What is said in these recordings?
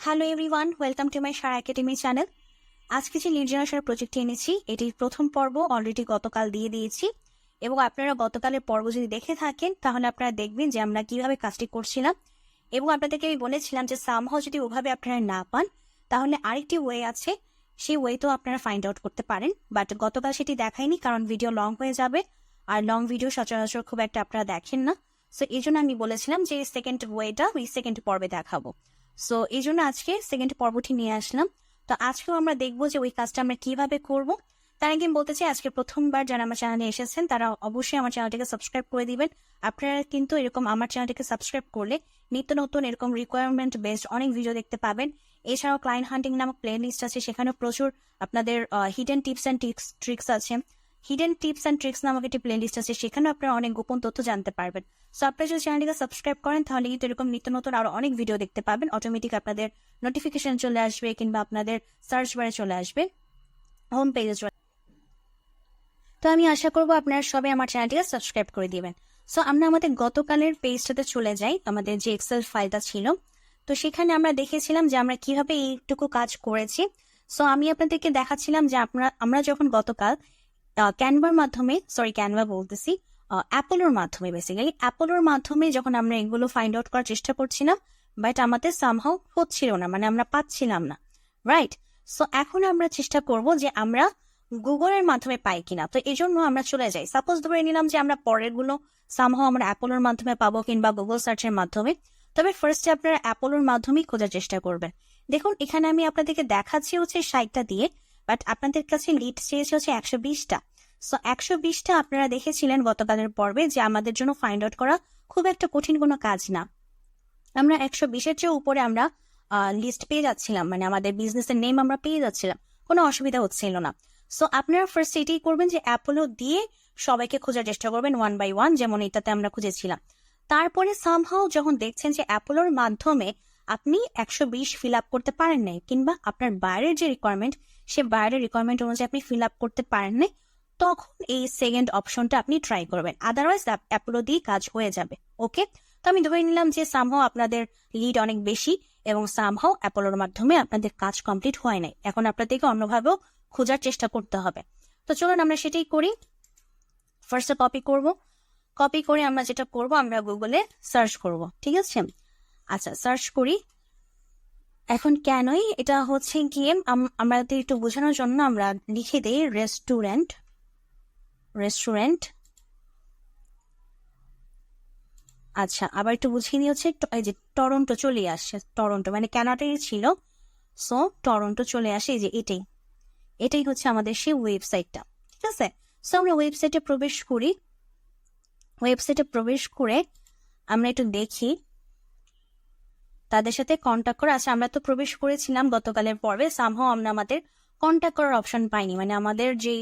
Hello everyone, welcome to my Sara academy channel. আজকে যে lead generation প্রজেক্টটি এনেছি, এটির প্রথম পর্ব অলরেডি গতকাল দিয়ে দিয়েছি এবং আপনারা গতকালের পর্ব যদি দেখে থাকেন তাহলে আপনারা দেখবেন যে আমরা কিভাবে কাজটি করছিলাম এবং আপনাদেরকে আমি বলেছিলাম যে সামহাও যদি ওভাবে আপনারা না পান তাহলে আরেকটি ওয়ে আছে, সেই ওয়েতেও আপনারা ফাইন্ড আউট করতে পারেন। বাট গতকাল সেটি দেখাইনি কারণ ভিডিও লং হয়ে যাবে, আর লং ভিডিও সচরাচর খুব একটা আপনারা দেখেন না। সো এই জন্য আমি বলেছিলাম যে সেকেন্ড ওয়েটা ওই সেকেন্ড পর্বে দেখাবো। সো এই জন্য আজকে সেকেন্ড পর্বটি নিয়ে আসলাম। তো আজকেও আমরা দেখবো যে ওই কাজটা আমরা কিভাবে করব। তার আগে আমি বলতে চাই, আজকে প্রথমবার যারা আমার চ্যানেলে এসেছেন তারা অবশ্যই আমার চ্যানেলটিকে সাবস্ক্রাইব করে দিবেন। আপনারা কিন্তু এরকম আমার চ্যানেলটিকে সাবস্ক্রাইব করলে নিত্য নতুন এরকম রিকোয়ারমেন্ট বেসড অনেক ভিডিও দেখতে পাবেন। এছাড়াও ক্লায়েন্ট হান্টিং নামক প্লে লিস্ট আছে, সেখানেও প্রচুর আপনাদের হিডেন টিপস অ্যান্ড ট্রিক্স আছে। হিডেন টিপস অ্যান্ড ট্রিক্স নামক একটি প্লে লিস্ট আছে, সেখানেও আপনারা অনেক গোপন তথ্য জানতে পারবেন। সো আপনারা যদি চ্যানেলটিকে সাবস্ক্রাইব করেন তাহলে কিন্তু এরকম নিত্য নতুন আরো অনেক ভিডিও দেখতে পাবেন। অটোমেটিক আপনাদের নোটিফিকেশন চলে আসবে কিংবা আপনাদের সার্চ বারে চলে আসবে, হোম পেজে চলে। তো আমি আশা করবো আপনারা সবাই আমার চ্যানেলটিকে সাবস্ক্রাইব করে দিবেন। সো আমরা আমাদের গতকালের পেজটাতে চলে যাই, আমাদের যে এক্সেল ফাইলটা ছিল। তো সেখানে আমরা দেখেছিলাম যে আমরা কিভাবে এইটুকু কাজ করেছি। সো আমি আপনাদেরকে দেখাচ্ছিলাম যে আমরা যখন গতকাল ক্যানভার মাধ্যমে, ক্যানভা বলতেছি, অ্যাপোলোর মাধ্যমে, বেসিক্যালি অ্যাপোলোর মাধ্যমে যখন আমরা এগুলো ফাইন্ড আউট করার চেষ্টা করছিলাম, বাট আমাদের সামহাও হচ্ছিল না, মানে আমরা পাচ্ছিলাম না, রাইট? সো এখন আমরা চেষ্টা করব যে আমরা গুগলের মাধ্যমে পাই কিনা। তো এই জন্য আমরা চলে যাই, সাপোজ ধরে নিলাম যে আমরা পরের গুলো সামহাও আমরা অ্যাপোলোর মাধ্যমে পাবো কিংবা গুগল সার্চের মাধ্যমে। তবে ফার্স্টে আপনারা অ্যাপোলোর মাধ্যমেই খোঁজার চেষ্টা করবেন। দেখুন এখানে আমি আপনাদেরকে দেখাচ্ছি হচ্ছে 60টা দিয়ে, বাট আপনাদের কাছে লিড চেয়েছে হচ্ছে 120টা। সো 120টা আপনারা দেখেছিলেন গতকালের পর্বে যে আমাদের জন্য ফাইন্ড আউট করা খুব একটা কঠিন কোনো কাজ না। আমরা 120-এর চেয়ে উপরে আমরা লিস্ট পেয়ে যাচ্ছিলাম, মানে আমাদের বিজনেসের নেম আমরা পেয়ে যাচ্ছিলাম, কোনো অসুবিধা হচ্ছিল না। সো আপনারা ফার্স্ট এটাই করবেন যে অ্যাপোলো দিয়ে সবাইকে খোঁজার চেষ্টা করবেন ওয়ান বাই ওয়ান, যেমন এটাতে আমরা খুঁজেছিলাম। তারপরে সামহাও যখন দেখছেন যে অ্যাপোলোর মাধ্যমে আপনি 120 ফিল আপ করতে পারেন নাই, কিংবা আপনার বাইরের যে রিকোয়ারমেন্ট সে বাইরের রিকোয়ারমেন্ট অনুযায়ী আপনি ফিল আপ করতে পারেন নাই, তখন এই সেকেন্ড অপশনটা আপনি ট্রাই করবেন। আদারওয়াইজ অ্যাপোলো দিয়ে কাজ হয়ে যাবে। ওকে, তো আমি ধরে নিলাম যে সামহাও আপনাদের লিড অনেক বেশি এবং সামহাও অ্যাপোলোর মাধ্যমে আপনাদের কাজ কমপ্লিট হয় নাই। এখন আপনাদেরকে অন্যভাবেও খোঁজার চেষ্টা করতে হবে। তো চলুন আমরা সেটাই করি। ফার্স্টে কপি করে আমরা যেটা করব, আমরা গুগলে সার্চ করব, ঠিক আছে? আচ্ছা, সার্চ করি। এখন কেনই এটা হচ্ছে গিয়ে আমরা একটু বোঝানোর জন্য আমরা লিখে দিই রেস্টুরেন্ট। আচ্ছা, আবার একটু বুঝিয়ে নিয়ে হচ্ছে এই যে টরন্টো চলে আসছে, টরন্টো মানে কানাডায় ছিল, সো টরন্টো চলে আসে। এই যে এটাই হচ্ছে আমাদের সেই ওয়েবসাইটটা, ঠিক আছে? সো আমরা ওয়েবসাইটে প্রবেশ করি। ওয়েবসাইটে প্রবেশ করে আমরা একটু দেখি তাদের সাথে কন্ট্যাক্ট করা আছে। আমরা তো প্রবেশ করেছিলাম গতকালের পর্বে, সামহাও আমরা আমাদের কন্ট্যাক্ট করার অপশন পাইনি, মানে আমাদের যে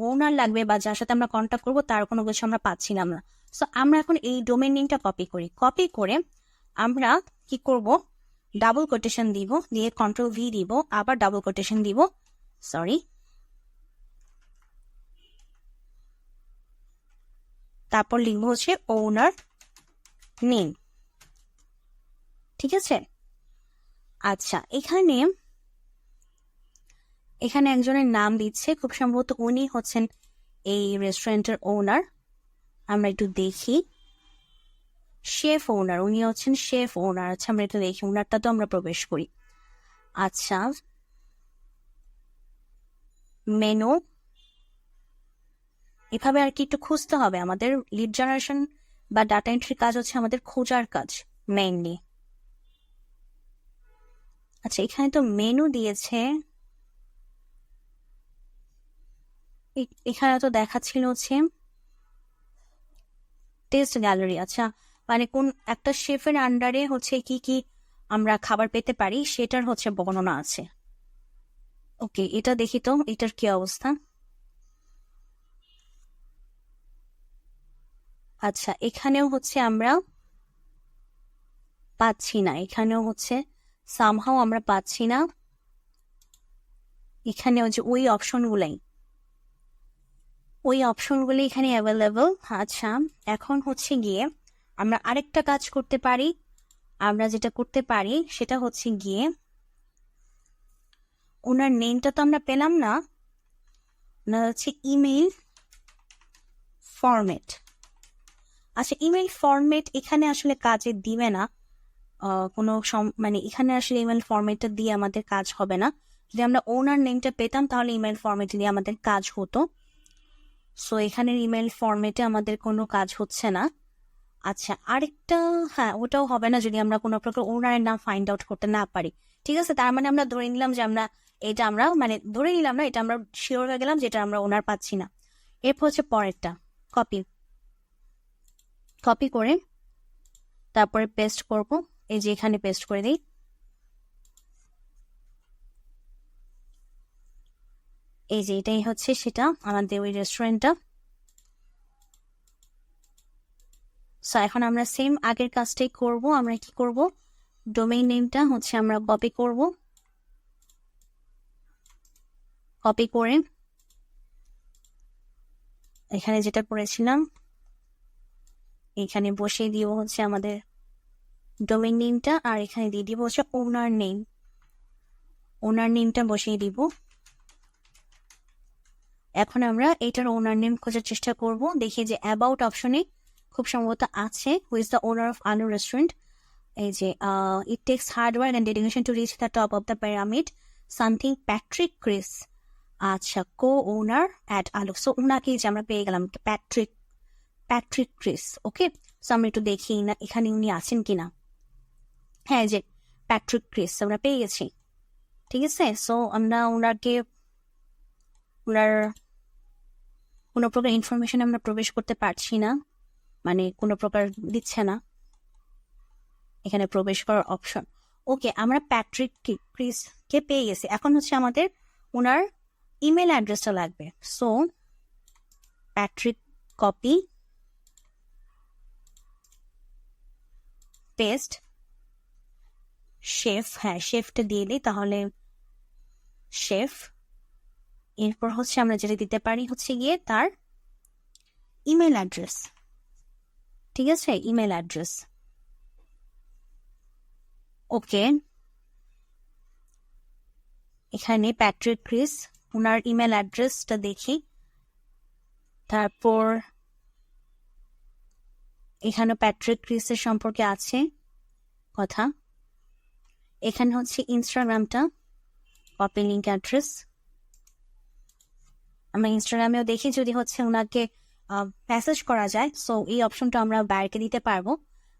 ওনার লাগবে বা যার সাথে আমরা কন্ট্যাক্ট করবো তার কোনো কিছু আমরা পাচ্ছিলাম না। সো আমরা এখন এই ডোমেন নেমটা কপি করে আমরা কি করব, ডাবল কোটেশন দিব, দিয়ে কন্ট্রোল ভি দিব, আবার ডাবল কোটেশন দিব, তারপর লিখবো হচ্ছে ওনার নেম, ঠিক আছে? আচ্ছা, এখানে একজনের নাম দিচ্ছে, খুব সম্ভবত উনি হচ্ছেন এই রেস্টুরেন্টের ওনার। আমরা একটু দেখি, শেফ ওনার, উনি হচ্ছেন শেফ ওনার। আচ্ছা, আমরা একটু দেখি ওনারটা, তো আমরা প্রবেশ করি। আচ্ছা, মেনু, এভাবে আর কি একটু খুঁজতে হবে। আমাদের লিড জেনারেশন বা ডাটা এন্ট্রি কাজ হচ্ছে আমাদের খোঁজার কাজ মেইনলি। আচ্ছা, এখানে তো মেনু দিয়েছে, এখানে তো দেখাচ্ছিল হচ্ছে টেস্ট গ্যালারি। আচ্ছা, মানে কোন একটা শেফের আন্ডারে হচ্ছে কি কি আমরা খাবার পেতে পারি সেটার হচ্ছে বর্ণনা আছে। ওকে, এটা দেখি তো এটার কি অবস্থা। আচ্ছা, এখানেও হচ্ছে আমরা পাচ্ছি না, এখানেও হচ্ছে সামহাও আমরা পাচ্ছি না, এখানেও যে ওই অপশনগুলি এখানে অ্যাভেলেবল। আচ্ছা, এখন হচ্ছে গিয়ে আমরা আরেকটা কাজ করতে পারি। আমরা যেটা করতে পারি সেটা হচ্ছে গিয়ে ওনার নেমটা তো আমরা পেলাম না, ওনার হচ্ছে ইমেইল ফরম্যাট। আচ্ছা, ইমেইল ফরম্যাট এখানে আসলে কাজে দিবে না, কোনো মানে এখানে আসলে ইমেল ফরম্যাটটা দিয়ে আমাদের কাজ হবে না। যদি আমরা ওনার নেমটা পেতাম তাহলে ইমেল ফরম্যাট দিয়ে আমাদের কাজ হতো। সো এখানের ইমেল ফরম্যাটে আমাদের কোনো কাজ হচ্ছে না। আচ্ছা, আরেকটা, হ্যাঁ ওটাও হবে না যদি আমরা কোনো প্রকার ওনারের নাম ফাইন্ড আউট করতে না পারি। ঠিক আছে, তার মানে আমরা ধরে নিলাম যে আমরা মানে ধরে নিলাম না, এটা আমরা শিওর হয়ে গেলাম যে এটা আমরা ওনার পাচ্ছি না। এরপর হচ্ছে পরেরটা, কপি করে তারপরে পেস্ট করব। এই যে এখানে পেস্ট করে দিই। এই যে এটাই হচ্ছে সেটা, আমাদের ওই রেস্টুরেন্টটা। সো এখন আমরা সেম আগের কাজটাই করব। আমরা কি করব, ডোমেইন নেমটা হচ্ছে আমরা কপি করব, কপি করে এখানে যেটা করেছিলাম এখানে বসিয়ে দিব হচ্ছে আমাদের ডোমেইন নেমটা, আর এখানে দিয়ে দিব হচ্ছে ওনার নেম। ওনার নেমটা বসিয়ে দিব। এখন আমরা এটার ওনার নেম খোঁজার চেষ্টা করব। দেখি যে অ্যাবাউট অপশনে খুব সম্ভবত আছে, who is the owner of Anu restaurant. এই যে it takes hard work and dedication to reach the top of the pyramid, something Patrick Chris. আচ্ছা, কো ওনার অ্যাট আলু। সো ওনাকে যে আমরা পেয়ে গেলাম, প্যাট্রিক ক্রিস। ওকে, সো আমরা একটু দেখি না এখানে উনি আছেন কিনা। হ্যাঁ, যে প্যাট্রিক ক্রিস আমরা পেয়ে গেছি। ঠিক আছে, সো আমরা ওনার কোনো প্রকার ইনফরমেশন আমরা প্রবেশ করতে পারছি না, মানে কোনো প্রকার দিচ্ছে না এখানে প্রবেশ করার অপশন। ওকে, আমরা প্যাট্রিক ক্রিসকে পেয়ে গেছি। এখন হচ্ছে আমাদের ওনার ইমেল অ্যাড্রেসটা লাগবে। So Patrick, copy, paste, save. হ্যাঁ, শেফটা দিয়ে দিই তাহলে, শেফ। এরপর হচ্ছে আমরা যেটা দিতে পারি হচ্ছে গিয়ে তার ইমেল অ্যাড্রেস। ঠিক আছে, ইমেল অ্যাড্রেস। ওকে, এখানে প্যাট্রিক ক্রিস, ওনার ইমেল অ্যাড্রেসটা দেখি। তারপর এখানে প্যাট্রিক ক্রিসের সম্পর্কে আছে কথা। এখানে হচ্ছে ইনস্টাগ্রামটা, কপি লিঙ্ক অ্যাড্রেস। আমরা ইনস্টাগ্রামেও দেখি যদি হচ্ছে ওনাকে মেসেজ করা যায়। সো এই অপশনটা আমরা বাইরে দিতে পারবো।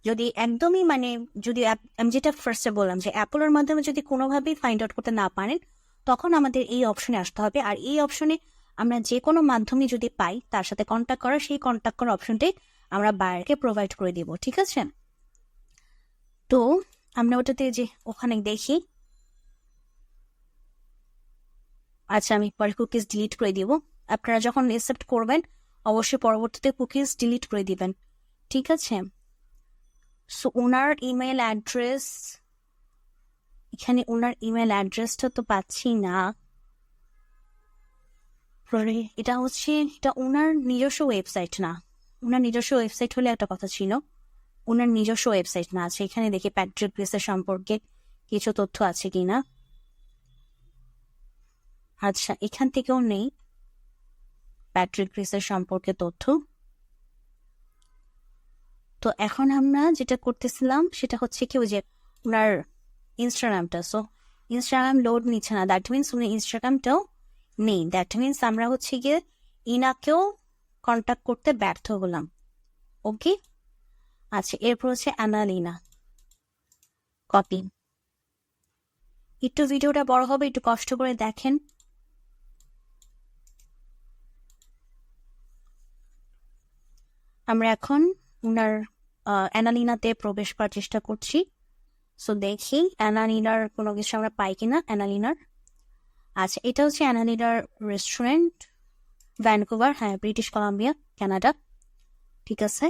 যদি একদমই মানে যদি আমি যেটা ফার্স্টে বললাম যে অ্যাপলের মাধ্যমে যদি কোনোভাবেই ফাইন্ড আউট করতে না পারেন, তখন আমাদের এই অপশনে আসতে হবে। আর এই অপশনে আমরা যে কোনো মাধ্যমে যদি পাই তার সাথে কন্ট্যাক্ট করার, সেই কন্ট্যাক্ট করার অপশনটাই আমরা বাইরেকে প্রোভাইড করে দিব। ঠিক আছে, তো আমরা ওটাতে যে ওখানে দেখি। আচ্ছা, আমি পরে কুকিজ ডিলিট করে দিব। আপনারা যখন অ্যাকসেপ্ট করবেন অবশ্যই পরবর্তীতে কুকিজ ডিলিট করে দিবেন। ঠিক আছে, সো ওনার ইমেল অ্যাড্রেস, এখানে ওনার ইমেল অ্যাড্রেসটা তো পাচ্ছি না। এটা হচ্ছে, এটা ওনার নিজস্ব ওয়েবসাইট না। ওনার নিজস্ব ওয়েবসাইট হলে একটা কথা ছিল, ওনার নিজস্ব ওয়েবসাইট না। আছে এখানে দেখি প্যাট্রিক ক্রিসের সম্পর্কে কিছু তথ্য আছে কিনা। আচ্ছা, এখান থেকেও নেই প্যাট্রিক ক্রিসের সম্পর্কে তথ্য। তো এখন আমরা যেটা করতেছিলাম সেটা হচ্ছে কি, ওই যে ওনার ইনস্টাগ্রামটা। সো ইনস্টাগ্রাম লোড নিচ্ছে না, দ্যাট মিনস উনি ইনস্টাগ্রামটাও নেই। দ্যাট মিনস আমরা হচ্ছে গিয়ে ইনাকেও কন্ট্যাক্ট করতে ব্যর্থ হলাম। ওকে, আচ্ছা, এরপর হচ্ছে অ্যানালিনা, কপি। একটু ভিডিওটা বড় হবে, একটু কষ্ট করে দেখেন। আমরা এখন ওনার অ্যানালিনাতে প্রবেশ করার চেষ্টা করছি। সো দেখি অ্যানালিনার কোনো কিছু আমরা পাই কিনা। অ্যানালিনার, আচ্ছা, এটা হচ্ছে অ্যানালিনার রেস্টুরেন্ট, ভ্যানকুভার, হ্যাঁ, ব্রিটিশ কলাম্বিয়া, কানাডা। ঠিক আছে,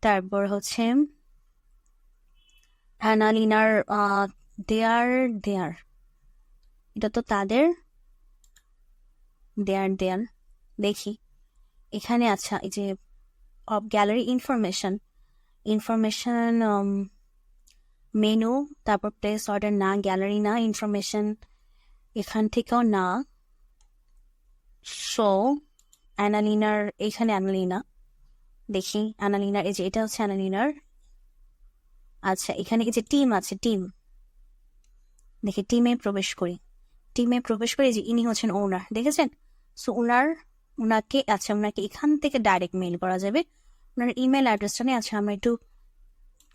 তারপর হচ্ছে অ্যানালিনার দেয়ার, এটা তো তাদের দেয়ার। দেখি এখানে, আচ্ছা, এই যে অফ গ্যালারি ইনফরমেশন মেনু, তারপর প্লেস অর্ডার না, গ্যালারি না, ইনফরমেশন এখান থেকেও না। সো অ্যানালিনার, এখানে অ্যানালিনা, দেখি অ্যানালিনার, এই যে এটা হচ্ছে অ্যানালিনার। আচ্ছা এখানে এই যে টিম আছে, টিম, দেখি টিমে প্রবেশ করি। টিমে প্রবেশ করে যে ইনি হচ্ছেন ওনার, দেখেছেন? সো ওনাকে আচ্ছা ওনাকে এখান থেকে ডাইরেক্ট মেইল করা যাবে। ওনার ইমেল অ্যাড্রেসটা নিয়ে আচ্ছা আমরা একটু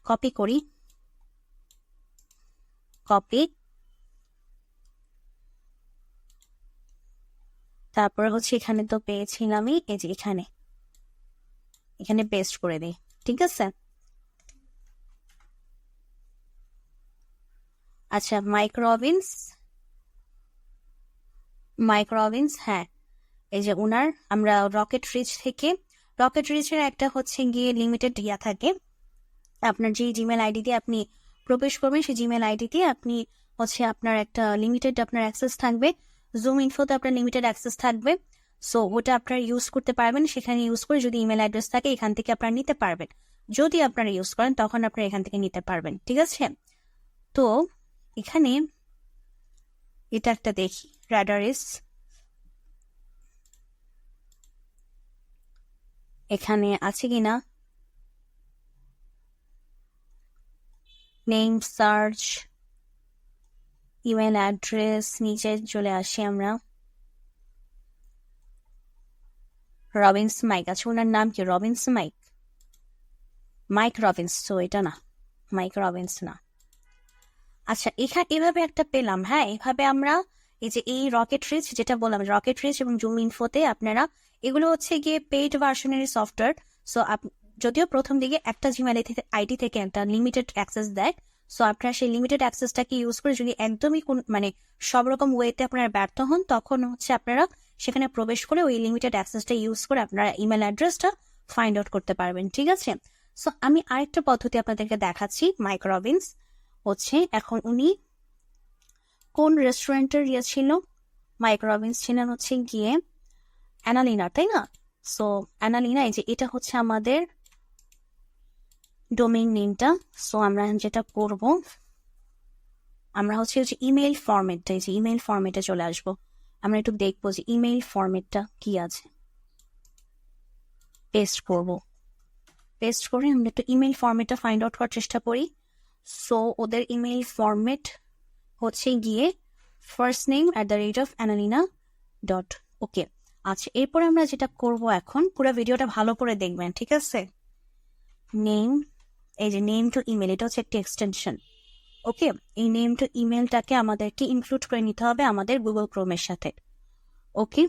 কপি করি, কপি, তারপরে হচ্ছে এখানে তো পেয়েছিলামই, এই যে এখানে পেস্ট করে দিই, ঠিক আছে? আচ্ছা মাইক রবিন্স, হ্যাঁ এই যে ওনার, আমরা রকেট রিচের একটা হচ্ছে গিয়ে লিমিটেড ইয়া থাকে, আপনার যে জিমেল আইডি দিয়ে আপনি প্রবেশ করবেন সেই জিমেল আইডি দিয়ে আপনি হচ্ছে আপনার একটা লিমিটেড আপনার অ্যাক্সেস থাকবে, জুম ইনফোতে আপনার লিমিটেড অ্যাক্সেস থাকবে। সো ওটা আপনারা ইউজ করতে পারবেন, সেখানে ইউজ করে যদি ইমেল অ্যাড্রেস থাকে এখান থেকে আপনারা নিতে পারবেন, যদি আপনারা ইউজ করেন তখন আপনারা এখান থেকে নিতে পারবেন, ঠিক আছে? তো এখানে এটা একটা দেখি, রাডারিস, এখানে আছে কিনা, নেম সার্চ, ইমেল অ্যাড্রেস, নিচে চলে আসি আমরা, রবিন্স মাইক, আচ্ছা ওনার নাম কি রবিন্স মাইক রবিন্স, তো এটা না, মাইক রবিন্স না। আচ্ছা এভাবে একটা পেলাম, হ্যাঁ এভাবে আমরা এই যে এই রকেট রিচ যেটা বললাম, রকেট রিচ এবং জুম ইনফোতে আপনারা, এগুলো হচ্ছে গিয়ে পেইড ভার্সনের সফটওয়্যার। সো যদিও প্রথম দিকে একটা জিমেল আইডি থেকে একটা লিমিটেড অ্যাক্সেস দেয়, সো আপনারা সেই লিমিটেড অ্যাক্সেসটাকে ইউজ করে যদি একদমই মানে সব রকম ওয়েতে আপনারা ব্যর্থ হন, তখন হচ্ছে আপনারা সেখানে প্রবেশ করে ওই লিমিটেড অ্যাক্সেসটা ইউজ করে আপনারা ইমেল অ্যাড্রেসটা ফাইন্ড আউট করতে পারবেন, ঠিক আছে? সো আমি আরেকটা পদ্ধতি আপনাদেরকে দেখাচ্ছি। মাইক রবিন্স হচ্ছে, এখন উনি কোন রেস্টুরেন্টের ইয়ে ছিল, মাইক রবিন্স ছিলেন হচ্ছে গিয়ে অ্যানালিনা, তাই না? সো অ্যানালিনা, এই যে এটা হচ্ছে আমাদের ডোমেইন নেমটা। সো আমরা যেটা করব, আমরা হচ্ছে ইমেইল ফরম্যাটটা, এই যে ইমেইল ফরম্যাটে চলে আসবো, আমরা একটু দেখবো যে ইমেইল ফরম্যাটটা কি আছে, পেস্ট করে আমরা একটু ইমেইল ফরম্যাটটা ফাইন্ড আউট করার চেষ্টা করি। সো ওদের ইমেইল ফরম্যাট হচ্ছে গিয়ে firstname@analina.ওকে। আচ্ছা এরপরে আমরা যেটা করব, এখন পুরো ভিডিওটা ভালো করে দেখবেন, ঠিক আছে? নেম, এই যে নেম টু ইমেল, এটা হচ্ছে একটা এক্সটেনশন, ওকে? এই নেম টু ইমেলটাকে আমাদেরকে ইনক্লুড করে নিতে হবে আমাদের গুগল ক্রোমের সাথে, ওকে?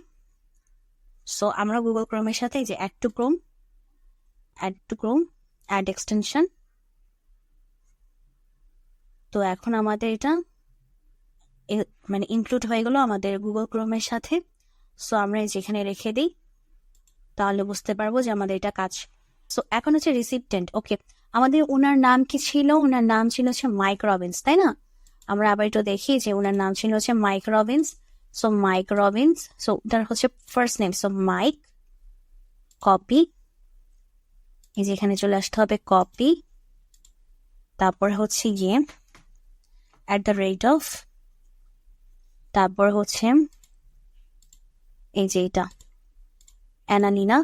সো আমরা গুগল ক্রোমের সাথে এই যে add to Chrome, add extension, তো এখন আমাদের এটা মানে ইনক্লুড হয়ে গেল আমাদের গুগল ক্রোমের সাথে। সো আমরা যেখানে রেখে দিই তাহলে বুঝতে পারবো যে আমাদের এটা কাজ। সো এখন হচ্ছে রিসিপ্টেন্ট, ওকে? আমাদের ওনার নাম কি ছিল? ওনার নাম ছিল হচ্ছে মাইক রবিন্স, তাই না? আমরা আবার একটু দেখি যে ওনার নাম ছিল হচ্ছে Mike Robbins. So Mike Robbins, so ওটার হচ্ছে first name, so Mike, copy, এই যে এখানে চলে আসতে হবে, কপি, তারপর হচ্ছে গিয়ে @ তারপর হচ্ছে এই যে এটা অ্যানালিনা,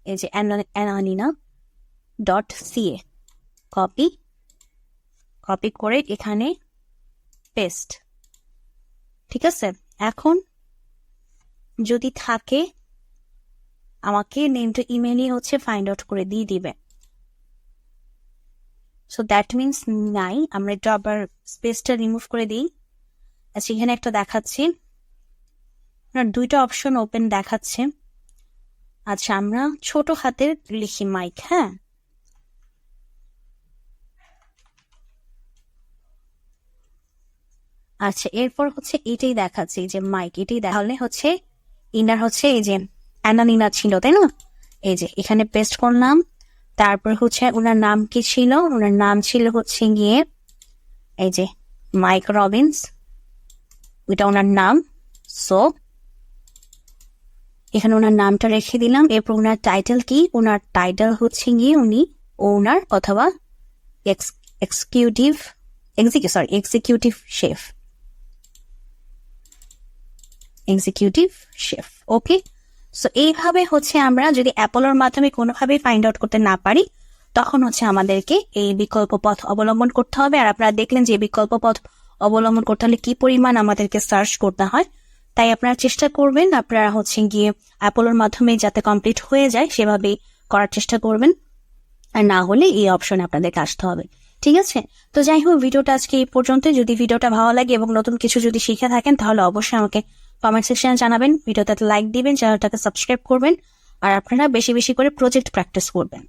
এই যে analina.ca, কপি করে এখানে পেস্ট, ঠিক আছে? এখন যদি থাকে আমাকে নেম টু ইমেলই হচ্ছে ফাইন্ড আউট করে দিয়ে দিবে। সো দ্যাট মিনস নাই, আমরা একটু আবার স্পেসটা রিমুভ করে দিই। আচ্ছা এখানে একটা দেখাচ্ছি, দুইটা অপশন ওপেন দেখাচ্ছে। আচ্ছা আমরা ছোট হাতের লিখি মাইক, হ্যাঁ আচ্ছা এরপর হচ্ছে এটাই দেখাচ্ছে, এই যে মাইক, এটাই দেখালে হচ্ছে ইনার হচ্ছে এই যে অ্যানালিনা ছিল, তাই না? এই যে এখানে পেস্ট করলাম, তারপর হচ্ছে ওনার নাম কি ছিল? ওনার নাম ছিল হচ্ছে গিয়ে এই যে মাইক রবিন্স, ওইটা ওনার নাম। সো এখানে ওনার নামটা রেখে দিলাম। এরপর ওনার টাইটেল কি? ওনার টাইটেল হচ্ছে গিয়ে উনি ওনার অথবা executive chef. Executive chef. Okay, so এইভাবে হচ্ছে আমরা যদি অ্যাপোলোর মাধ্যমে কোনোভাবেই ফাইন্ড আউট করতে না পারি, তখন হচ্ছে আমাদেরকে এই বিকল্প পথ অবলম্বন করতে হবে। আর আপনারা দেখলেন যে বিকল্প পথ অবলম্বন করতে হলে কি পরিমাণ আমাদেরকে সার্চ করতে হয়। তাই আপনারা চেষ্টা করবেন, আপনারা হচ্ছে গিয়ে অ্যাপোলোর মাধ্যমে যাতে কমপ্লিট হয়ে যায় সেভাবেই করার চেষ্টা করবেন, আর না হলে এই অপশনে আপনাদেরকে আসতে হবে। ঠিক আছে, তো যাই হোক, ভিডিওটা আজকে এই পর্যন্ত। যদি ভিডিওটা ভালো লাগে এবং নতুন কিছু যদি শিখে থাকেন তাহলে অবশ্যই আমাকে কমেন্ট সেকশনে জানাবেন, ভিডিওটাতে লাইক দিবেন, চ্যানেলটাকে সাবস্ক্রাইব করবেন, আর আপনারা বেশি বেশি করে প্রজেক্ট প্র্যাকটিস করবেন।